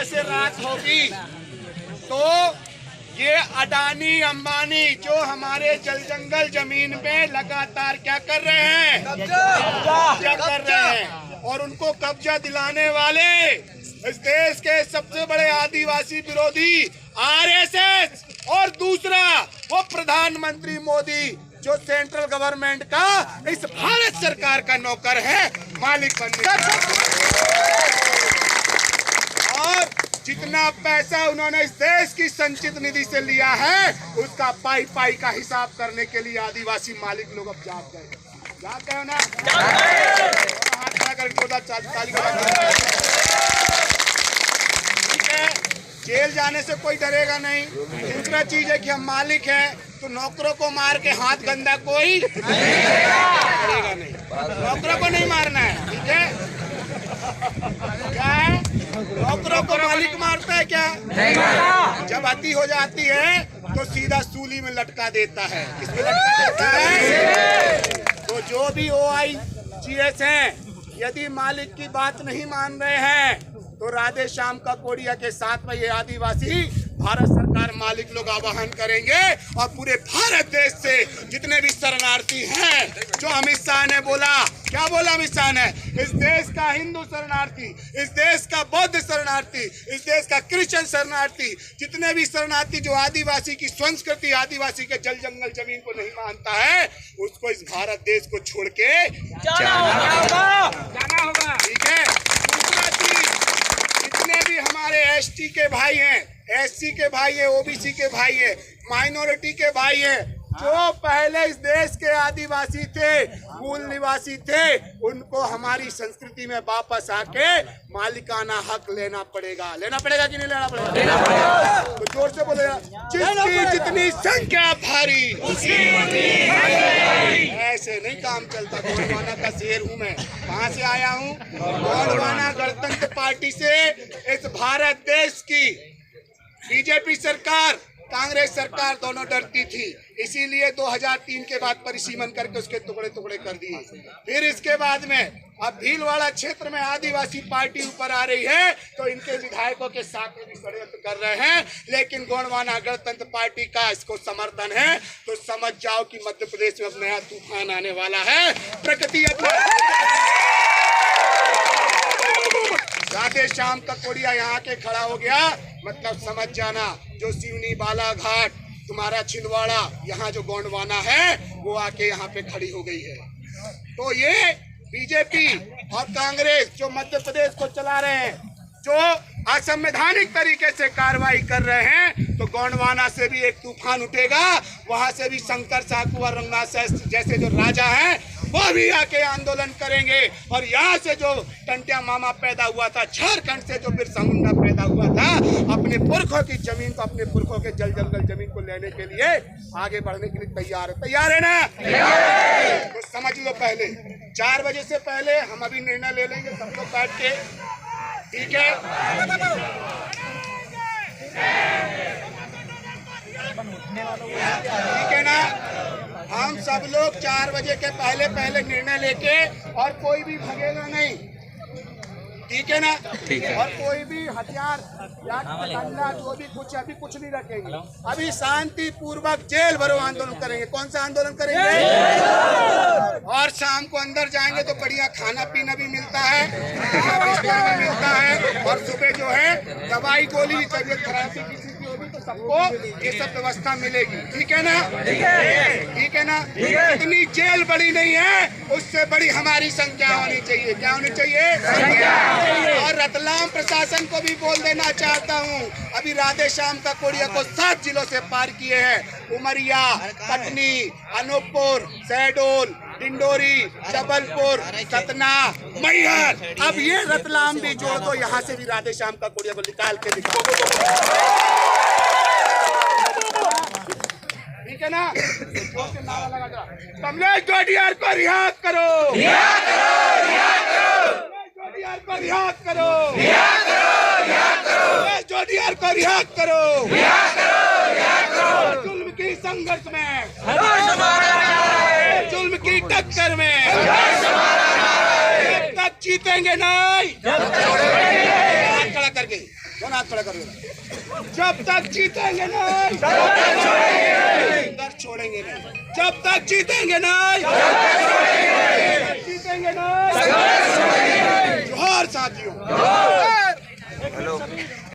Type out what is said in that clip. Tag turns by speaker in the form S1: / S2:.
S1: जैसे रात होगी तो ये अडानी अंबानी जो हमारे जल जंगल जमीन पे लगातार क्या कर रहे हैं, कब्जा कर रहे हैं। और उनको कब्जा दिलाने वाले इस देश के सबसे बड़े आदिवासी विरोधी आरएसएस, और दूसरा वो प्रधानमंत्री मोदी जो सेंट्रल गवर्नमेंट का इस भारत सरकार का नौकर है, मालिक बनने और जितना पैसा उन्होंने इस देश की संचित निधि से लिया है उसका पाई पाई का हिसाब करने के लिए आदिवासी मालिक लोग अब जाग गए ना। हाथ खड़ा करके ठीक है, जेल जाने से कोई डरेगा नहीं। दूसरा चीज है कि हम मालिक हैं तो नौकरों को मार के हाथ गंदा कोई करेगा नहीं, नौकरों को नहीं मारना है। ठीक है, क्या है, नौकरों को मालिक मारता है क्या? जब अति हो जाती है तो सीधा सूली में लटका देता है। किसमें लटका देता है? तो जो भी OIGS हैं, यदि मालिक की बात नहीं मान रहे हैं तो राधे श्याम का कोडिया के साथ में ये आदिवासी भारत सरकार मालिक लोग आह्वान करेंगे और पूरे भारत देश से जितने भी शरणार्थी हैं, जो अमित शाह ने बोला, क्या बोला अमित शाह ने, इस देश का हिंदू शरणार्थी, इस देश का बौद्ध शरणार्थी, इस देश का क्रिश्चियन शरणार्थी, जितने भी शरणार्थी जो आदिवासी की संस्कृति, आदिवासी के जल जंगल जमीन को नहीं मानता है, उसको इस भारत देश को छोड़ के जाना होगा। ठीक है, दूसरा चीज, जितने भी हमारे ST के भाई हैं, SC के भाई है, OBC के भाई है, माइनॉरिटी के भाई है, जो पहले इस देश के आदिवासी थे, मूल निवासी थे, उनको हमारी संस्कृति में वापस आके मालिकाना हक लेना पड़ेगा। लेना पड़ेगा कि नहीं लेना पड़ेगा? तो जोर से बोले, जिसकी जितनी संख्या भारी ऐसे नहीं काम चलता। गोंडवाना का शेर हूँ मैं। कहाँ से आया हूँ? गोंडवाना गणतंत्र पार्टी से इस भारत देश की बीजेपी सरकार, कांग्रेस सरकार दोनों डरती थी, इसीलिए 2003 के बाद परिसीमन करके उसके टुकड़े टुकड़े कर दिए। फिर इसके बाद में अब भीलवाड़ा क्षेत्र में आदिवासी पार्टी ऊपर आ रही है तो इनके विधायकों के साथ में भी षड्यंत्र कर रहे हैं, लेकिन गोंडवाना गणतंत्र पार्टी का इसको समर्थन है। तो समझ जाओ कि मध्य प्रदेश में अब नया तूफान आने वाला है। प्रगति राधे श्याम का कोडिया यहाँ के खड़ा हो गया, मतलब समझ जाना, जो सिवनी बालाघाट तुम्हारा छिंदवाड़ा, यहाँ जो गोंडवाना है वो आके यहाँ पे खड़ी हो गई है। तो ये बीजेपी और कांग्रेस जो मध्य प्रदेश को चला रहे हैं, जो असंवैधानिक तरीके से कार्रवाई कर रहे हैं, तो गोंडवाना से भी एक तूफान उठेगा। वहां से भी शंकर साकू और रंगनाथ जैसे जो राजा हैं वो भी आके आंदोलन करेंगे। और यहाँ से जो टंटिया मामा पैदा हुआ था, झारखंड से जो बिरसा मुंडा पैदा हुआ था, अपने पुरखों की जमीन को, अपने पुरखों के जल जंगल जमीन को लेने के लिए आगे बढ़ने के लिए तैयार है। तैयार है ना? तो समझ लो, पहले 4 बजे से पहले हम अभी निर्णय ले लेंगे सब लोग बैठ के। ठीक है, ठीक है ना? हम सब लोग 4 बजे के पहले निर्णय लेके, और कोई भी भगेगा नहीं। ठीक है ना? ठीक है। और कोई भी हथियार या डंडा जो भी कुछ, अभी कुछ नहीं रखेंगे। अभी शांति पूर्वक जेल भरो आंदोलन करेंगे। कौन सा आंदोलन करेंगे? और शाम को अंदर जाएंगे तो बढ़िया खाना पीना भी मिलता है, बिस्तर भी मिलता है, और सुबह जो है दवाई गोली, तबियत खराब किसी की होगी तो सबको ये सब व्यवस्था मिलेगी। ठीक है ना? ठीक है ना? इतनी जेल बड़ी नहीं है, उससे बड़ी हमारी संख्या होनी चाहिए। क्या होनी चाहिए? और रतलाम प्रशासन को भी बोल देना चाहता हूँ, अभी राधे श्याम का कोडिया को 7 जिलों से पार किए हैं। उमरिया, कटनी, अनूपपुर, शहडोल, डिंडोरी, जबलपुर, सतना, मैहर, अब ये रतलाम भी जोड़ दो, यहाँ से भी राधे श्याम का कोडिया को निकाल के दिखाओ। ठीक है ना? कमलेश डोडियार को रिहा करो, रिहा करो, रिहा करो, डोडियार को रिहा करो, रिहा करो, रिहा करो, डोडियार को रिहा करो, रिहा करो, रिहा करो। जुल्म की संघर्ष में, जुल्म की टक्कर में तक जीतेंगे नहीं। खड़ा करके खड़ा करो। जब तक जीतेंगे नहीं छोड़ेंगे नहीं, जब तक जीतेंगे नहीं जीतेंगे नहीं। जोहार साथियों।